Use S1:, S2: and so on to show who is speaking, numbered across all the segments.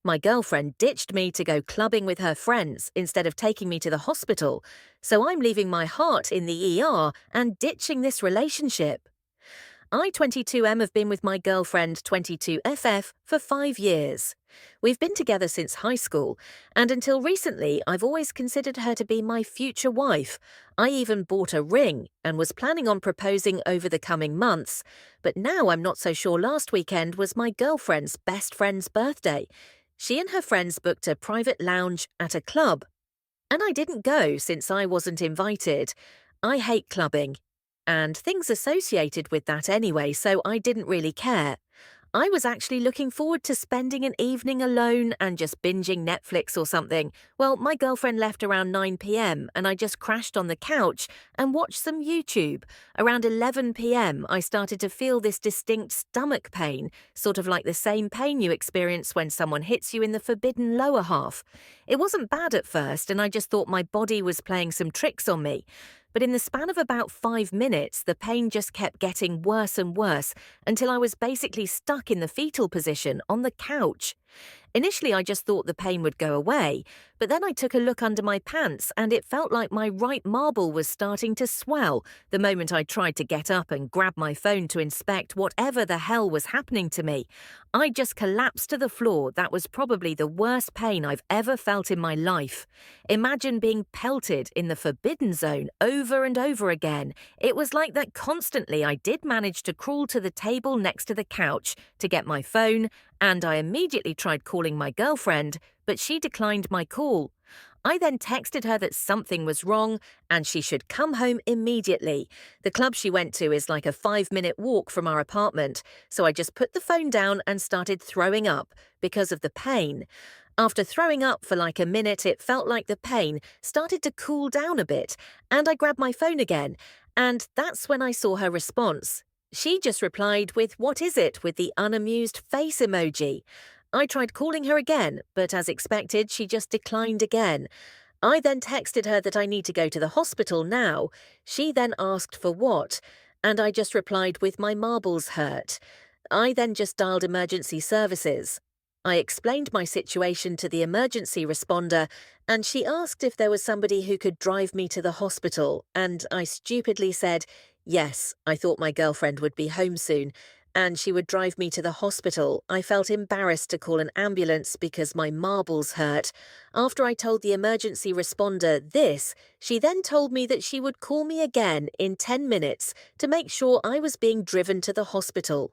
S1: My girlfriend ditched me to go clubbing with her friends instead of taking me to the hospital, so I'm leaving my heart in the ER and ditching this relationship. I, 22M, have been with my girlfriend, 22FF, for 5 years. We've been together since high school, and until recently, I've always considered her to be my future wife. I even bought a ring and was planning on proposing over the coming months, but now I'm not so sure. Last weekend was my girlfriend's best friend's birthday. She and her friends booked a private lounge at a club, and I didn't go since I wasn't invited. I hate clubbing and things associated with that anyway, so I didn't really care. I was actually looking forward to spending an evening alone and just binging Netflix or something. Well, my girlfriend left around 9 p.m. and I just crashed on the couch and watched some YouTube. Around 11 p.m. I started to feel this distinct stomach pain, sort of like the same pain you experience when someone hits you in the forbidden lower half. It wasn't bad at first and I just thought my body was playing some tricks on me. But in the span of about 5 minutes, the pain just kept getting worse and worse until I was basically stuck in the fetal position on the couch. Initially, I just thought the pain would go away, but then I took a look under my pants and it felt like my right marble was starting to swell the moment I tried to get up and grab my phone to inspect whatever the hell was happening to me. I just collapsed to the floor. That was probably the worst pain I've ever felt in my life. Imagine being pelted in the forbidden zone over and over again. It was like that constantly. I did manage to crawl to the table next to the couch to get my phone, and I immediately tried calling my girlfriend, but she declined my call. I then texted her that something was wrong and she should come home immediately. The club she went to is like a 5-minute walk from our apartment, so I just put the phone down and started throwing up because of the pain. After throwing up for like a minute, it felt like the pain started to cool down a bit, and I grabbed my phone again, and that's when I saw her response. She just replied with "What is it?" with the unamused face emoji. I tried calling her again, but as expected, she just declined again. I then texted her that I need to go to the hospital now. She then asked for what, and I just replied with "My marbles hurt." I then just dialed emergency services. I explained my situation to the emergency responder, and she asked if there was somebody who could drive me to the hospital, and I stupidly said, yes, I thought my girlfriend would be home soon, and she would drive me to the hospital. I felt embarrassed to call an ambulance because my marbles hurt. After I told the emergency responder this, she then told me that she would call me again in 10 minutes to make sure I was being driven to the hospital.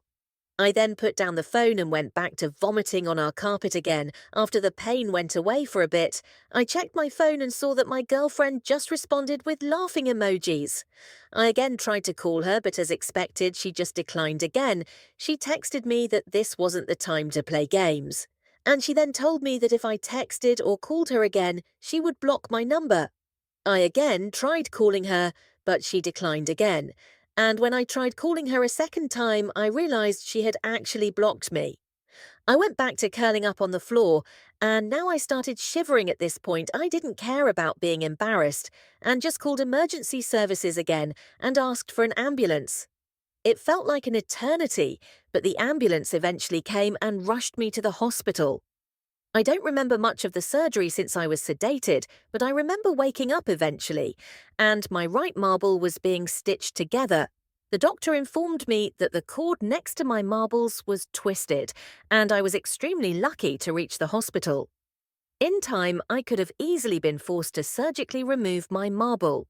S1: I then put down the phone and went back to vomiting on our carpet again. After the pain went away for a bit, I checked my phone and saw that my girlfriend just responded with laughing emojis. I again tried to call her, but as expected, she just declined again. She texted me that this wasn't the time to play games. And she then told me that if I texted or called her again, she would block my number. I again tried calling her, but she declined again. And when I tried calling her a second time, I realized she had actually blocked me. I went back to curling up on the floor, and now I started shivering at this point. I didn't care about being embarrassed, and just called emergency services again and asked for an ambulance. It felt like an eternity, but the ambulance eventually came and rushed me to the hospital. I don't remember much of the surgery since I was sedated, but I remember waking up eventually, and my right marble was being stitched together. The doctor informed me that the cord next to my marbles was twisted, and I was extremely lucky to reach the hospital. In time, I could have easily been forced to surgically remove my marble.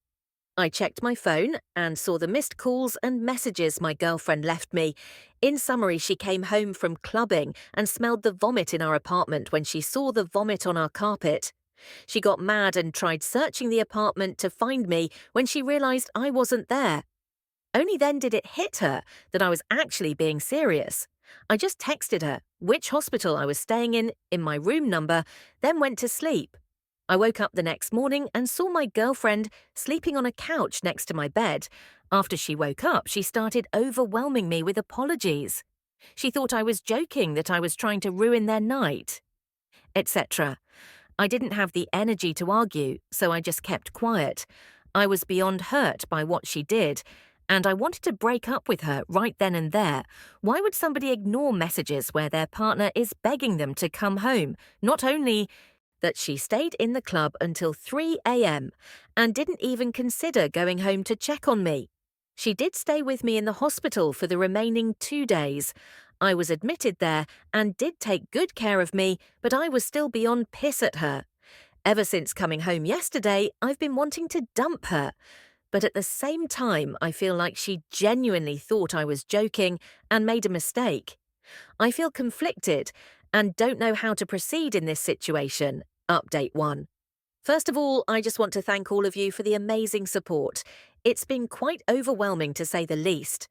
S1: I checked my phone and saw the missed calls and messages my girlfriend left me. In summary, she came home from clubbing and smelled the vomit in our apartment when she saw the vomit on our carpet. She got mad and tried searching the apartment to find me when she realized I wasn't there. Only then did it hit her that I was actually being serious. I just texted her which hospital I was staying in my room number, then went to sleep. I woke up the next morning and saw my girlfriend sleeping on a couch next to my bed. After she woke up, she started overwhelming me with apologies. She thought I was joking, that I was trying to ruin their night, etc. I didn't have the energy to argue, so I just kept quiet. I was beyond hurt by what she did, and I wanted to break up with her right then and there. Why would somebody ignore messages where their partner is begging them to come home? Not only that, she stayed in the club until 3 a.m. and didn't even consider going home to check on me. She did stay with me in the hospital for the remaining 2 days. I was admitted there and did take good care of me, but I was still beyond piss at her. Ever since coming home yesterday, I've been wanting to dump her. But at the same time, I feel like she genuinely thought I was joking and made a mistake. I feel conflicted and don't know how to proceed in this situation. Update 1. First of all, I just want to thank all of you for the amazing support. It's been quite overwhelming to say the least.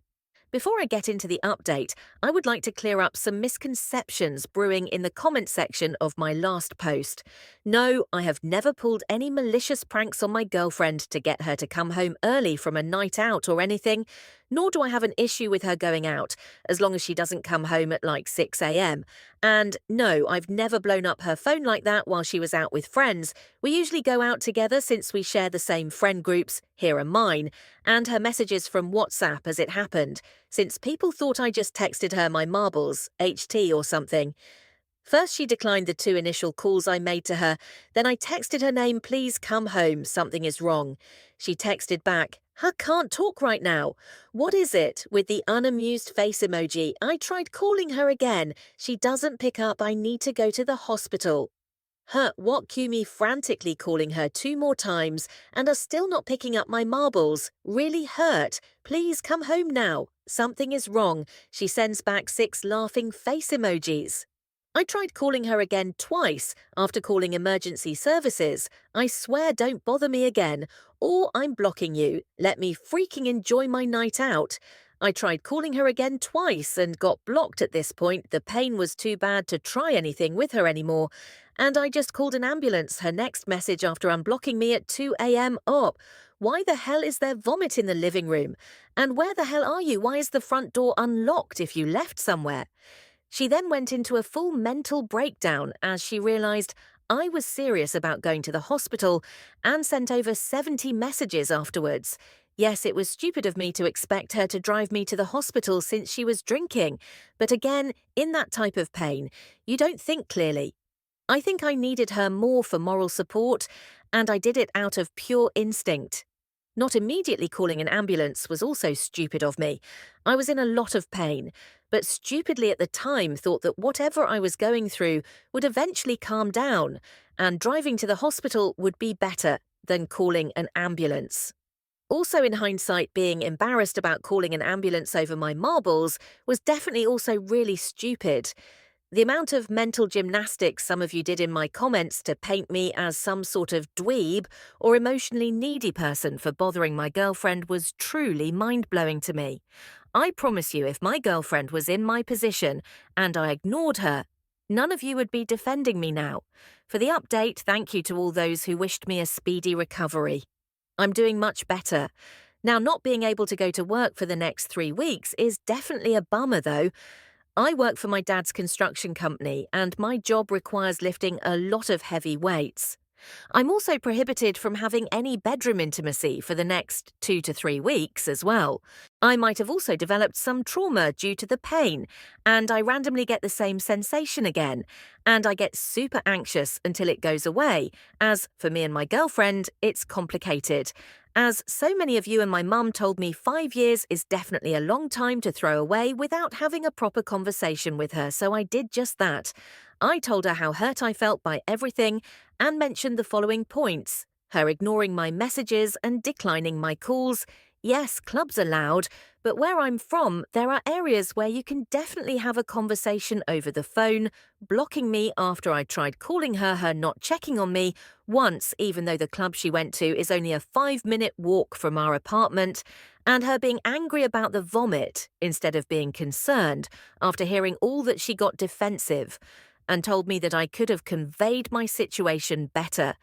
S1: Before I get into the update, I would like to clear up some misconceptions brewing in the comment section of my last post. No, I have never pulled any malicious pranks on my girlfriend to get her to come home early from a night out or anything, nor do I have an issue with her going out, as long as she doesn't come home at like 6 a.m. And no, I've never blown up her phone like that while she was out with friends. We usually go out together since we share the same friend groups, here are mine, and her messages from WhatsApp as it happened, since people thought I just texted her my marbles, HT or something. First, she declined the 2 initial calls I made to her. Then I texted her name, please come home, something is wrong. She texted back, I can't talk right now. What is it? With the unamused face emoji. I tried calling her again. She doesn't pick up. I need to go to the hospital. What cue me frantically calling her 2 more times and are still not picking up my marbles. Really hurt. Please come home now. Something is wrong. She sends back 6 laughing face emojis. I tried calling her again twice after calling emergency services. I swear, don't bother me again, or I'm blocking you. Let me freaking enjoy my night out. I tried calling her again twice and got blocked at this point. The pain was too bad to try anything with her anymore. And I just called an ambulance. Her next message after unblocking me at 2 a.m. Up. Why the hell is there vomit in the living room? And where the hell are you? Why is the front door unlocked if you left somewhere? She then went into a full mental breakdown as she realised I was serious about going to the hospital and sent over 70 messages afterwards. Yes, it was stupid of me to expect her to drive me to the hospital since she was drinking, but again, in that type of pain, you don't think clearly. I think I needed her more for moral support, and I did it out of pure instinct. Not immediately calling an ambulance was also stupid of me. I was in a lot of pain, but stupidly at the time thought that whatever I was going through would eventually calm down, and driving to the hospital would be better than calling an ambulance. Also, in hindsight, being embarrassed about calling an ambulance over my marbles was definitely also really stupid. The amount of mental gymnastics some of you did in my comments to paint me as some sort of dweeb or emotionally needy person for bothering my girlfriend was truly mind-blowing to me. I promise you, if my girlfriend was in my position and I ignored her, none of you would be defending me now. For the update, thank you to all those who wished me a speedy recovery. I'm doing much better. Now, not being able to go to work for the next 3 weeks is definitely a bummer, though. I work for my dad's construction company, and my job requires lifting a lot of heavy weights. I'm also prohibited from having any bedroom intimacy for the next 2 to 3 weeks as well. I might have also developed some trauma due to the pain, and I randomly get the same sensation again, and I get super anxious until it goes away, as, for me and my girlfriend, it's complicated. As so many of you and my mum told me 5 years is definitely a long time to throw away without having a proper conversation with her, so I did just that. I told her how hurt I felt by everything and mentioned the following points: her ignoring my messages and declining my calls. Yes, clubs are loud, but where I'm from, there are areas where you can definitely have a conversation over the phone, blocking me after I tried calling her not checking on me once, even though the club she went to is only a 5-minute walk from our apartment, and her being angry about the vomit instead of being concerned after hearing all that she got defensive, and told me that I could have conveyed my situation better,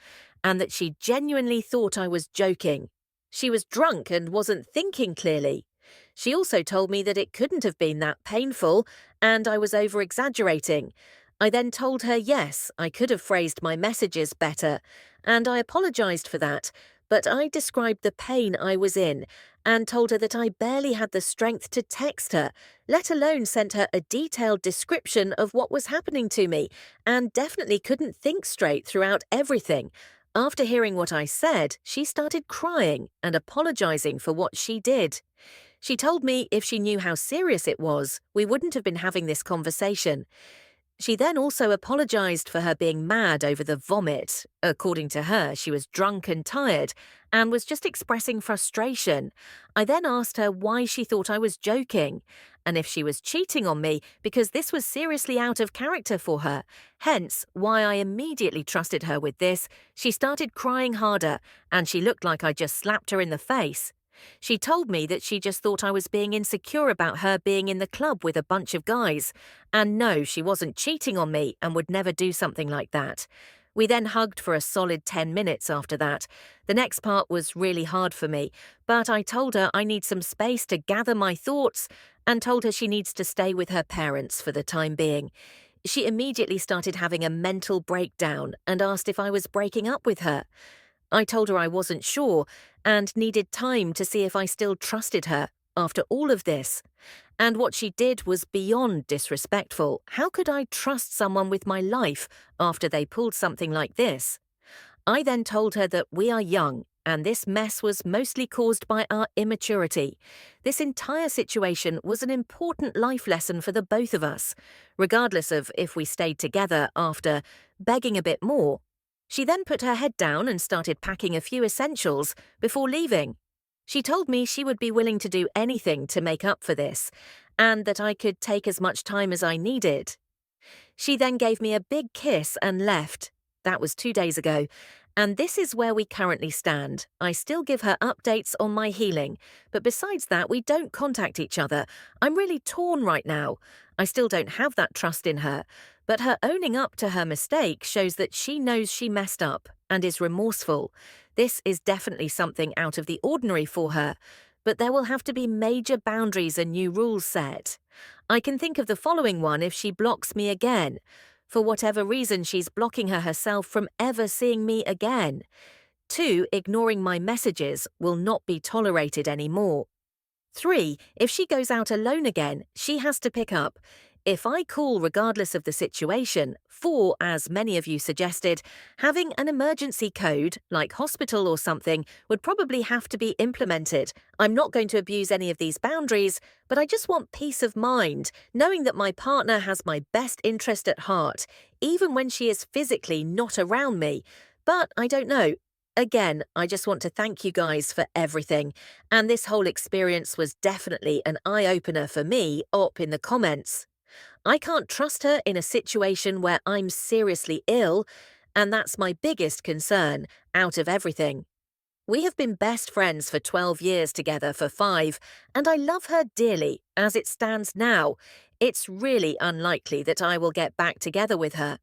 S1: and that she genuinely thought I was joking. She was drunk and wasn't thinking clearly. She also told me that it couldn't have been that painful, and I was over-exaggerating. I then told her yes, I could have phrased my messages better, and I apologised for that, but I described the pain I was in and told her that I barely had the strength to text her, let alone sent her a detailed description of what was happening to me, and definitely couldn't think straight throughout everything. After hearing what I said, she started crying and apologizing for what she did. She told me if she knew how serious it was, we wouldn't have been having this conversation. She then also apologized for her being mad over the vomit. According to her, she was drunk and tired and was just expressing frustration. I then asked her why she thought I was joking and if she was cheating on me because this was seriously out of character for her. Hence, why I immediately trusted her with this. She started crying harder and she looked like I just slapped her in the face. She told me that she just thought I was being insecure about her being in the club with a bunch of guys. And no, she wasn't cheating on me and would never do something like that. We then hugged for a solid 10 minutes after that. The next part was really hard for me, but I told her I need some space to gather my thoughts and told her she needs to stay with her parents for the time being. She immediately started having a mental breakdown and asked if I was breaking up with her. I told her I wasn't sure and needed time to see if I still trusted her after all of this. And what she did was beyond disrespectful. How could I trust someone with my life after they pulled something like this? I then told her that we are young and this mess was mostly caused by our immaturity. This entire situation was an important life lesson for the both of us, regardless of if we stayed together after begging a bit more. She then put her head down and started packing a few essentials before leaving. She told me she would be willing to do anything to make up for this, and that I could take as much time as I needed. She then gave me a big kiss and left. That was 2 days ago, and this is where we currently stand. I still give her updates on my healing, but besides that, we don't contact each other. I'm really torn right now. I still don't have that trust in her, but her owning up to her mistake shows that she knows she messed up and is remorseful. This is definitely something out of the ordinary for her, but there will have to be major boundaries and new rules set. I can think of the following one if she blocks me again. For whatever reason, she's blocking her herself from ever seeing me again. 2, ignoring my messages will not be tolerated anymore. 3, if she goes out alone again, she has to pick up. If I call regardless of the situation. 4, as many of you suggested, having an emergency code, like hospital or something, would probably have to be implemented. I'm not going to abuse any of these boundaries, but I just want peace of mind, knowing that my partner has my best interest at heart, even when she is physically not around me. But I don't know. Again, I just want to thank you guys for everything, and this whole experience was definitely an eye-opener for me up in the comments. I can't trust her in a situation where I'm seriously ill, and that's my biggest concern out of everything. We have been best friends for 12 years together for 5, and I love her dearly as it stands now. It's really unlikely that I will get back together with her.